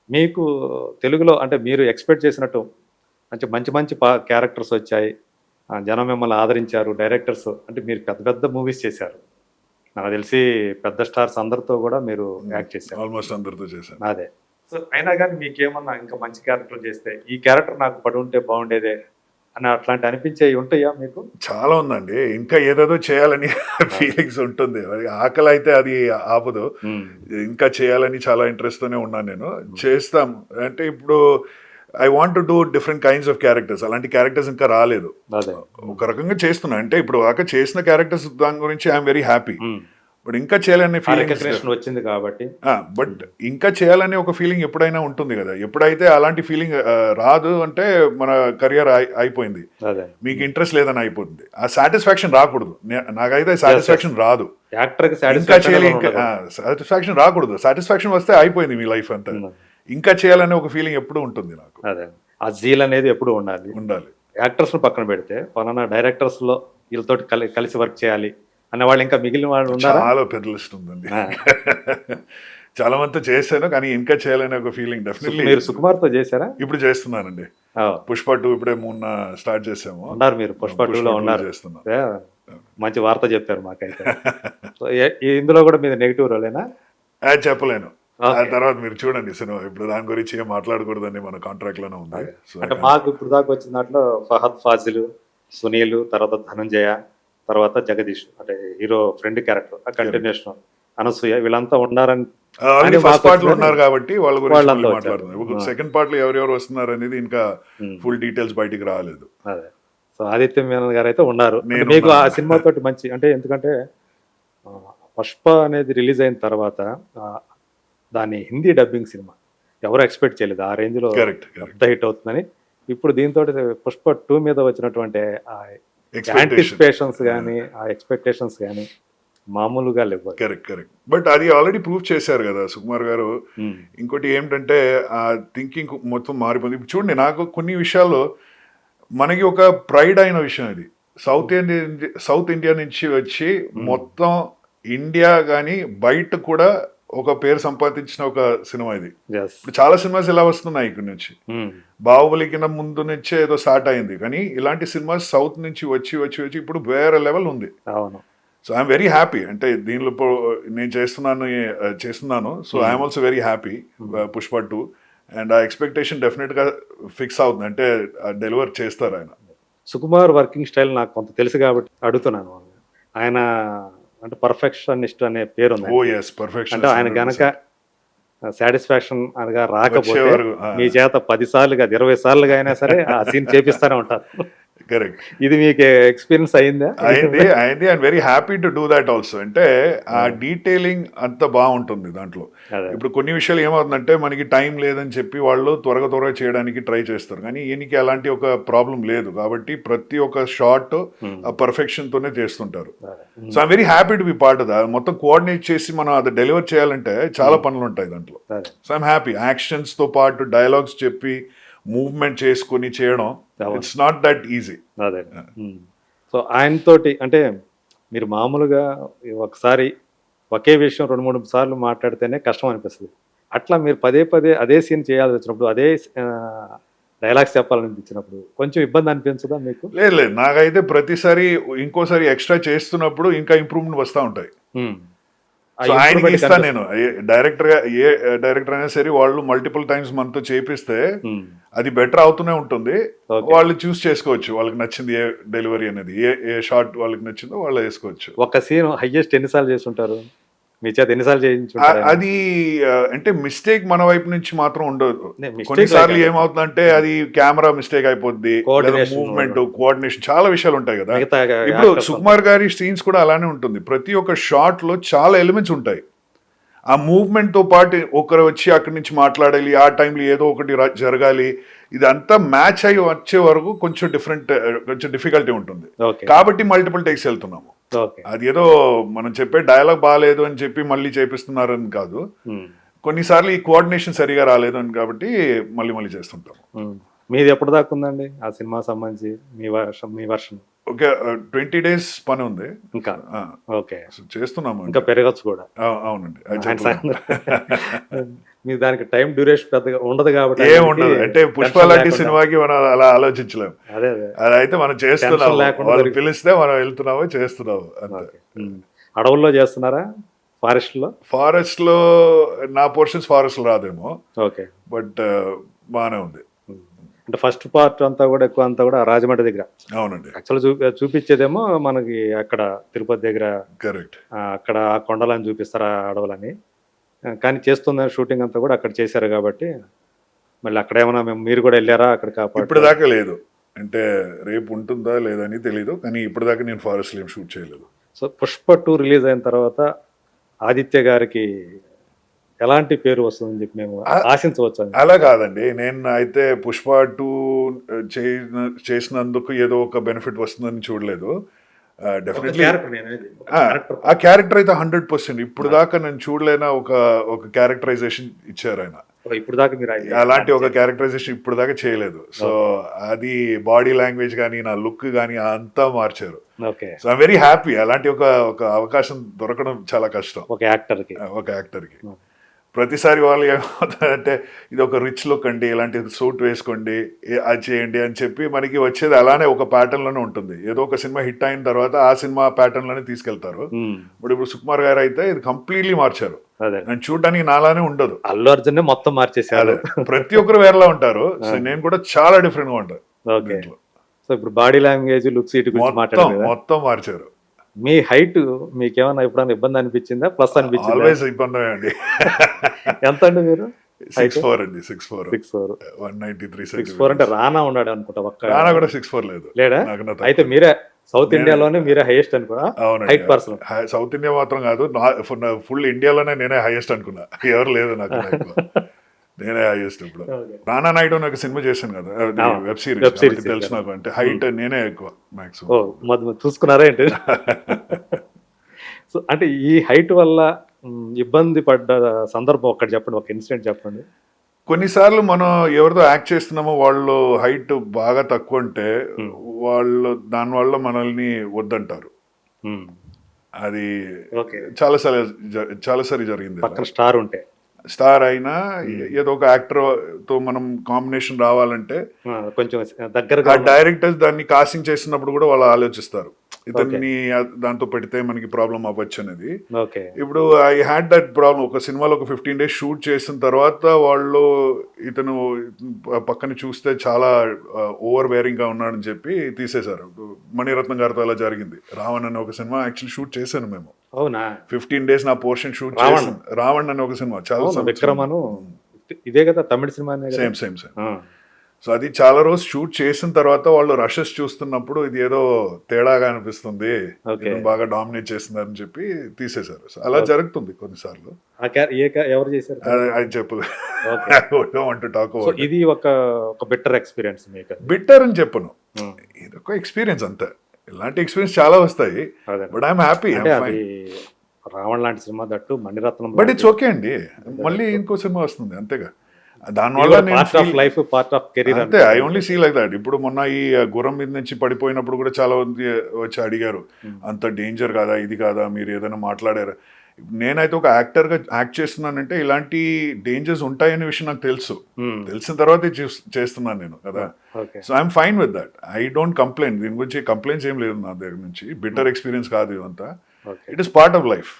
మీకు తెలుగులో అంటే మీరు ఎక్స్‌పెక్ట్ చేసినట్టు మంచి మంచి మంచి క్యారెక్టర్స్ వచ్చాయి. జనం మిమ్మల్ని ఆదరించారు. డైరెక్టర్స్ అంటే మీరు పెద్ద పెద్ద మూవీస్ చేశారు. నాకు తెలిసి పెద్ద స్టార్స్ అందరితో గూడా మీరు యాక్ట్ చేశారు. ఆల్మోస్ట్ అందరితో చేశాను. అదే. సో, అయినా గాని మీకేమన్నా ఇంకా మంచి క్యారెక్టర్‌లు చేస్తే, ఈ క్యారెక్టర్ నాకు పడుంటే బాగుండేదే అని అట్లాంటివి అనిపించేయి ఉంటాయా మీకు? చాలా ఉందండి. ఇంకా ఏదేదో చేయాలని ఆ! ఫీలింగ్స్ ఉంటుంది. మరి ఆకలైతే అది ఆపదు. హ్మ్. ఇంకా చేయాలని చాలా ఇంట్రెస్ట్‌తోనే ఉన్నాను నేను. హ్మ్. చేస్తాం. అంటే ఇప్పుడు I want to do different kinds of characters. అలాంటి క్యారెక్టర్స్ ఇంకా రాలేదు. అదే. హ్మ్. ఒక రకంగా చేస్తున్నా. అంటే ఇప్పుడు దాకా చేసిన క్యారెక్టర్స్ దాని గురించి ఐయామ్ వెరీ హ్యాపీ. హ్మ్. బట్ ఇంకా చేయాలనే ఆ ఫీలింగ్స్ రికగ్నిషన్ వచ్చింది కాబట్టి. బట్ హ్మ్. ఇంకా చేయాలనే ఒక ఫీలింగ్ ఎప్పుడైనా ఉంటుంది గదా! ఎప్పుడైతే అలాంటి ఫీలింగ్ రాదు అంటే మన కెరియర్ అయిపోయింది. అదే. మీకు హ్మ్. ఇంట్రెస్ట్ లేదని అయిపోతుంది. ఆ సాటిస్ఫాక్షన్ రాకూడదు. నాకైతే యెస్. యెస్. సాటిస్ఫాక్షన్ రాదు. యాక్టర్‌కి ఇంకా సాటిస్ఫాక్షన్ చేయాలి అనేది ఇంకా ఉండకూడదు. సాటిస్ఫాక్షన్ రాకూడదు. సాటిస్ఫాక్షన్ వస్తే అయిపోయింది మీ లైఫ్ అంతా. హ్మ్. ఇంకా చేయాలనే ఒక ఫీలింగ్ ఎప్పుడూ ఉంటుంది నాకు. అదే. ఆ జీల్ అనేది ఎప్పుడూ ఉండాలి. ఉండాలి. యాక్టర్స్‌ని పక్కన పెడితే, పలానా డైరెక్టర్స్‌లో వీళ్ళతోటి కలిసి వర్క్ చేయాలి అనేవాళ్ళు ఇంకా మిగిలిన వాళ్ళు ఉన్నారా? చాలా పెద్ద లిస్ట్ ఉందండి. ఆ! చాలా మందితో చేశాను. కానీ ఇంకా చేయాలనే ఒక ఫీలింగ్ డెఫినెట్‌లీ మీరు 'సుకుమార్‌తో' చేశారా? ఇప్పుడు చేస్తున్నానండి. ఓహ్! 'పుష్ప 2' ఇప్పుడే మొన్న స్టార్ట్ చేసాము. ఉన్నారు మీరు 'పుష్ప 'పుష్ప 2లో' 2' ఉన్నారు. చేస్తున్నాం. యాహ్! మంచి వార్త చెప్పారు మాకైతే. సో, ఇందులో కూడా మీది నెగెటివ్ రోలేనా? చెప్పలేను. ఆ ఓకే. తర్వాత మీరు చూడండి సినిమా. ఇప్పుడు దాని గురించి ఏం మాట్లాడకూడదని మన కాంట్రాక్ట్‌లోనే ఉంది. అదే. సో, ఐ అంటే కాంట్ మాకు టాక్. ఇప్పుడు దాకా వచ్చిన దాంట్లో 'ఫహద్ ఫాజిల్', 'సునీల్' తర్వాత 'ధనంజయ' తర్వాత 'జగదీష్' అంటే హీరో ఫ్రెండ్ క్యారెక్టర్ ఆ కరెక్ట్. కంటిన్యూషన్ 'అనసూయ' వీళ్ళంతా ఉన్నారని ఆల్రెడీ అని ఫస్ట్ పార్ట్‌లో మాకొచ్చింది గాని ఉన్నారు కాబట్టి వాళ్ళ గురించి వాళ్ళంతా మళ్ళీ వచ్చారు. మాట్లాడుతున్నాం. ఆ! సెకండ్ పార్ట్‌లో ఎవరెవరు వస్తున్నారనేది ఇంకా హ్మ్. ఫుల్ డీటెయిల్స్ బయటికి రాలేదు. అదే. సో, ఆదిత్య మీనన్ గారైతే ఉన్నారు. అంటే మీకు ఆ నేనున్నాను. సినిమాతోటి మంచి అంటే ఎందుకంటే 'పుష్ప' అనేది రిలీజ్ అయిన తర్వాత ఆహ్, దాని హిందీ డబ్బింగ్ సినిమా. ఎవరు ఎక్స్‌పెక్ట్ చేయలేదు. ఆ రేంజ్‌లో కరెక్ట్. పెద్ద కరెక్ట్. హిట్ అవుతుందని. ఇప్పుడు దీనితోటి 'పుష్ప 2' మీద వచ్చినటువంటి ఆహ్, ఎక్స్‌పెక్టేషన్. యాంటిసిపేషన్స్ ఆ! గాని, ఆ ఎక్స్‌పెక్టేషన్స్ గాని మామూలుగా లేవు. కరెక్ట్. కరెక్ట్. బట్ అది ఆల్రెడీ ప్రూవ్ చేశారు గదా! సుకుమార్ గారు. హ్మ్. ఇంకోటి ఏంటంటే థింకింగ్ మొత్తం మారిపోయింది. ఇప్పుడు చూడండి నాకు కొన్ని విషయాల్లో మనకి ఒక ప్రైడ్ అయిన విషయం ఇది. హ్మ్. సౌత్ ఇండియా నుంచి వచ్చి హ్మ్. మొత్తం ఇండియా గాని బయట కూడా ఒక పేరు సంపాదించిన ఒక సినిమా ఇది. యెస్. ఇప్పుడు చాలా సినిమాస్ ఇలా వస్తున్నాయి ఇక్కడి నుంచి. హ్మ్. 'బాహుబలి' కింద ముందు నుంచే ఏదో స్టార్ట్ అయింది. కానీ ఇలాంటి సినిమాస్ సౌత్ నుంచి వచ్చి ఇప్పుడు వేరే లెవెల్ ఉంది. అవును. So I'm very happy. అంటే దీనిలో నేను చేస్తున్నాను. సో హ్మ్. I'm also very happy. హ్మ్. 'పుష్ప 2' అండ్ ఆ ఎక్స్‌పెక్టేషన్ డెఫినిట్‌గా ఫిక్స్ అవుతుంది. అంటే డెలివర్ చేస్తారు ఆయన. సుకుమార్ వర్కింగ్ స్టైల్ నాకు కొంత తెలుసు కాబట్టి అడుగుతున్నాను. ఆయన అంటే పర్ఫెక్షనిస్ట్ అనే పేరుంది ఓహ్! ఆయనకి. యెస్. అంటే పర్ఫెక్షనిస్ట్ ఆయన గనక 100%. సాటిస్ఫాక్షన్ అనగా వచ్చే రాకపోతే వరకు మీ చేత 10 సార్లు కాదు 20 సార్లుగా అయినా సరే ఆ సీన్ చేపిస్తానే ఉంటారు. కరెక్ట్. ఇది మీకు ఎక్స్‌పీరియన్స్ అయిందా? అయింది. And very happy to do that also. అంటే ఆ ఆ! డీటెయిలింగ్ అంత బావుంటుంది దాంట్లో. అదే. ఇప్పుడు కొన్ని విషయాలు ఏమవుతుందంటే మనకి టైం లేదని చెప్పి వాళ్ళు త్వరగా చేయడానికి ట్రై చేస్తారు. కానీ ఈయనకి అలాంటి ఒక ప్రాబ్లమ్ లేదు. కాబట్టి ప్రతి ఒక్క షాట్ హ్మ్. ఆ పర్ఫెక్షన్‌తోనే చేస్తుంటారు. అదే. సో, హ్మ్. I'm very happy to be part of that. మొత్తం కోఆర్డినేట్ చేసి మనం అది డెలివర్ చేయాలంటే చాలా హ్మ్. పనులుంటాయి దాంట్లో. అదే. So, I'm happy. యాక్షన్స్‌తో పాటు డైలాగ్స్ చెప్పి మూవ్‌మెంట్ చేసుకొని చేయడం అవును. It's not that easy. అదే. హ్మ్. సో, ఆయనతోటి అంటే మీరు మామూలుగా ఒకసారి ఒకే విషయం 2, 3 సార్లు మాట్లాడితేనే కష్టం అనిపిస్తది. అట్లా మీరు పదే పదే అదే సీన్ చేయాల్సొచ్చినప్పుడు అదే డైలాగ్స్ చెప్పాలనిపించినప్పుడు కొంచెం ఇబ్బంది అనిపించదా మీకు? లేదు. నాకైతే ప్రతిసారి ఇంకోసారి ఎక్స్‌ట్రా చేస్తున్నప్పుడు ఇంకా ఇంప్రూవ్‌మెంట్ వస్తా ఉంటాయి. హ్మ్. ఆ సో, ఆయనకి ఇంప్రూవ్‌మెంట్ ఇస్తాను నేను. కనిపిస్తది. ఏ డైరెక్టర్ అయినా సరే వాళ్ళు మల్టిపుల్ టైమ్స్ మనతో చేపిస్తే హ్మ్. అది బెటర్ అవుతూనే ఉంటుంది. ఓకే. వాళ్ళు చేసుకోవచ్చు. వాళ్ళకి నచ్చింది ఏ డెలివరీ అనేది. ఏ షాట్ వాళ్ళకి నచ్చిందో వాళ్ళు ఏసుకోవచ్చు. ఒక సీన్ హైయెస్ట్ ఎన్ని సార్లు చేసుంటారు? మీ చేత ఎన్ని సార్లు చేయించుంటారాయన? అది అంటే మిస్టేక్ మన వైపు నుంచి మాత్రం ఉండదు. మిస్టేక్‌లే కొన్నిసార్లు కాదు. ఏమవుతుందంటే హ్మ్. అది కెమెరా మిస్టేక్ అయిపోద్ది. లేదా కోఆర్డినేషన్ మూవ్‌మెంట్, ఉండడం. కోఆర్డినేషన్ చాలా విషయాలు ఉంటాయి గదా! మిగతా ఇప్పుడు యాక్టర్స్ అంతా. సుకుమార్ గారి సీన్స్ కూడా అలానే ఉంటుంది. ప్రతి ఒక్క షాట్‌లో చాలా ఎలిమెంట్స్ ఉంటాయి. ఆ మూవ్‌మెంట్‌తో పాటు ఒకరు వచ్చి అక్కడి నుంచి మాట్లాడాలి. ఆ టైంలో ఏదో ఒకటి జరగాలి. ఇదంతా మ్యాచ్ అయ్యి వచ్చే వరకు కొంచెం డిఫికల్టీ ఉంటుంది. ఓకే. కాబట్టి మల్టిపుల్ టేక్స్ ఎళ్తున్నాము. ఓకే. అది ఏదో మనం చెప్పే డైలాగ్ బాలేదు అని చెప్పి మళ్ళీ చేపిస్తున్నారని కాదు. హ్మ్. కొన్నిసార్లు ఈ కోఆర్డినేషన్ సరిగా రాలేదు అని కాబట్టి మళ్ళీ చేస్తుంటాము. హ్మ్. మీది ఎప్పటిదాకా ఉందండి? ఆ సినిమాకి సంబంధించి మీ వెర్షన్ ఒక 20 డేస్ పని ఉంది. ఇంకా. ఆ! ఓకే. సో చేస్తున్నాము ఇంకా ఇంకా. పెరగొచ్చు గూడా. అవునండి. అది ఆయన చెప్పలేము. సంగతి మీ దానికి టైం డ్యూరేషన్ పెద్దగా ఉండదు కాబట్టి ఏముండదు అందరికీ అంటే పుష్ప tension లాంటి లేకుండా. సినిమాకి మనం అలా ఆలోచించలేము. అదే అదే అదైతే మనం చేస్తున్నాము, లేకుండా వాళ్ళు జరిగి- పిలిస్తే మనం వెళ్తున్నాము చేస్తున్నాము అంతే. ఓకే. అడవుల్లో చేస్తున్నారా ఫారెస్ట్ లో? ఫారెస్ట్ లో నా పోర్షన్స్ ఫారెస్ట్ లో రాదేమో, ఓకే. బట్ బాగానే ఉంది. అంటే ఫస్ట్ పార్ట్ అంతా కూడా ఎక్కువ అంతా కూడా రాజమండ్రి దగ్గర అవునండి, యాక్చువల్ చూపించేదేమో మనకి అక్కడ తిరుపతి దగ్గర కరెక్ట్. అక్కడ ఆ కొండలని చూపిస్తారు ఆ అడవులని, కానీ చేస్తున్న షూటింగ్ అంతా కూడా అక్కడ చేశారు కాబట్టి మళ్ళీ అక్కడ ఏమైనా మీరు కూడా వెళ్ళారా అక్కడ కాపాడు? ఇప్పుడు దాకా లేదు, అంటే రేపు ఉంటుందా లేదని తెలీదు, కానీ ఇప్పుడు దాకా నేను ఫారెస్ట్ ఏం షూట్ చేయలేదు. సో పుష్ప 2 రిలీజ్ అయిన తర్వాత ఆదిత్య గారికి ఎలాంటి పేరు వస్తుందని చెప్పి మేము ఆశించవచ్చు? అలా కాదండి, నేను అయితే పుష్ప 2 చేసినందుకు ఏదో ఒక బెనిఫిట్ వస్తుందని చూడలేదు. డెఫినెట్లీ ఆ క్యారెక్టర్ అయితే 100%. ఇప్పుడు దాకా నేను చూడలేన ఒక క్యారెక్టరైజేషన్ ఇచ్చారు ఆయన. ఇప్పుడు దాకా మీరు అలాంటి ఒక క్యారెక్టరైజేషన్ ఇప్పుడు దాకా చేయలేదు. సో అది బాడీ లాంగ్వేజ్ కానీ నా లుక్ కానీ అంతా మార్చారు. Okay. So I very happy. అలాంటి ఒక అవకాశం దొరకడం చాలా కష్టం ఒక యాక్టర్కి. ప్రతిసారి వాళ్ళు ఏమవుతారంటే ఇది ఒక రిచ్ లుక్ అండి, ఇలాంటి సూట్ వేసుకోండి, అది చేయండి అని చెప్పి మనకి వచ్చేది అలానే ఒక ప్యాటర్న్ లోనే ఉంటుంది. ఏదో ఒక సినిమా హిట్ అయిన తర్వాత ఆ సినిమా ప్యాటర్న్ లోనే తీసుకెళ్తారు. ఇప్పుడు సుకుమార్ గారు అయితే ఇది కంప్లీట్లీ మార్చారు. నేను చూడడానికి నాలానే ఉండదు, అల్లు అర్జున్ మొత్తం మార్చేసారు. ప్రతి ఒక్కరు వేరేలా ఉంటారు. సో నేను కూడా చాలా డిఫరెంట్ గా ఉంటాను. ఓకే. సో ఇప్పుడు బాడీ లాంగ్వేజ్, లుక్స్ వీటి గురించి మాట్లాడారు. మొత్తం మార్చారు. మీ హైట్ మీకేమైనా ఎప్పుడైనా ఇబ్బంది అనిపించిందా, ప్లస్ అనిపించిందా? ఆల్వేస్ ఇబ్బంది అండి. ఎంత అండి మీరు? 6'4" అండి. 6'4", 193 6'4" అంటే రానా ఉన్నాడు అనుకుంటా. ఒక్క రానా కూడా 6'4" లేదు. లేడా? అయితే మీరే సౌత్ ఇండియాలోనే మీరే హైయెస్ట్ అనుకున్నా హైట్ పర్సన్. సౌత్ ఇండియా మాత్రం కాదు, ఫుల్ ఇండియాలోనే నేనే హైయెస్ట్ అనుకున్నా. ఎవరు లేదు నాకు, నేనే హైయెస్ట్. ఇప్పుడు రానా నాయుడు నాకు సినిమా చేశాను కదా, వెబ్ సిరీస్ తెలుసు నాకు. అంటే హైట్ నేనే ఎక్కువ మాక్సిమం. చూసుకున్నారా ఏంటి? సో అంటే ఈ హైట్ వల్ల ఇబ్బంది పడ్డ సందర్భం ఒక్కటి చెప్పండి, ఒక ఇన్సిడెంట్ చెప్పండి. కొన్నిసార్లు మనం ఎవరితో యాక్ట్ చేస్తున్నామో వాళ్ళు హైట్ బాగా తక్కువ ఉంటే వాళ్ళు దానివల్ల మనల్ని వద్దంటారు. అది చాలాసారి జరిగింది. పక్కన స్టార్ ఉంటే, స్టార్ అయినా ఏదో ఒక యాక్టర్ తో మనం కాంబినేషన్ రావాలంటే కొంచెం దగ్గరగా డైరెక్టర్స్ దాన్ని కాస్టింగ్ చేసినప్పుడు కూడా వాళ్ళు ఆలోచిస్తారు, ఇతన్ని దాంతో పెడితే మనకి ప్రాబ్లం అవ్వచ్చు అనేది. ఇప్పుడు ఐ హ్యాడ్ దట్ ప్రాబ్లం. ఒక సినిమాలో ఒక 15 days షూట్ చేసిన తర్వాత వాళ్ళు ఇతను పక్కన చూస్తే చాలా ఓవర్ వేరింగ్ గా ఉన్నాడని చెప్పి తీసేశారు. మణిరత్నం గారితో అలా జరిగింది. రావణ్ అనే ఒక సినిమా యాక్చువల్లీ షూట్ చేశాను మేము. అవునా? 15 days నా పోర్షన్ షూట్ చేశాను. రావణ్ అనే ఒక సినిమా చాలా విక్రమను ఇదే కదా తమిళ సినిమా. సేమ్. సో అది చాలా రోజు షూట్ చేసిన తర్వాత వాళ్ళు రషెస్ చూస్తున్నప్పుడు ఇది ఏదో తేడాగా అనిపిస్తుంది, బాగా డామినేట్ చేస్తుందని చెప్పి తీసేశారు. సో అలా జరుగుతుంది కొన్నిసార్లు. ఎవరు చేశారు అది చెప్పలేదు. ఇది ఒక బెటర్ ఎక్స్పీరియన్స్. బెటర్ అని చెప్పను, ఇది ఒక ఎక్స్పీరియన్స్ అంతే. ఇలాంటి ఎక్స్పీరియన్స్ చాలా వస్తాయి, బట్ ఐఎమ్ హ్యాపీ. రావణ్ లాంటి cinema that Mani Ratnam, but it's okay అండి. మళ్ళీ ఇంకో సినిమా వస్తుంది అంతేగా, దానివల్ల అంతే. I only see like that. ఇప్పుడు మొన్న ఈ గుర్రం మీద నుంచి పడిపోయినప్పుడు కూడా చాలా మంది వచ్చి అడిగారు, అంత డేంజర్ కాదా, ఇది కాదా, మీరు ఏదైనా మాట్లాడారు. నేనైతే ఒక యాక్టర్ గా యాక్ట్ చేస్తున్నానంటే ఇలాంటి డేంజర్స్ ఉంటాయనే విషయం నాకు తెలిసిన తర్వాత చేస్తున్నాను నేను కదా. So I'm fine with that. I don't complaint. దీని గురించి కంప్లైంట్స్ ఏం లేదు నా దగ్గర నుంచి. బెటర్ ఎక్స్పీరియన్స్ కాదు ఇదంతా. It is part of life.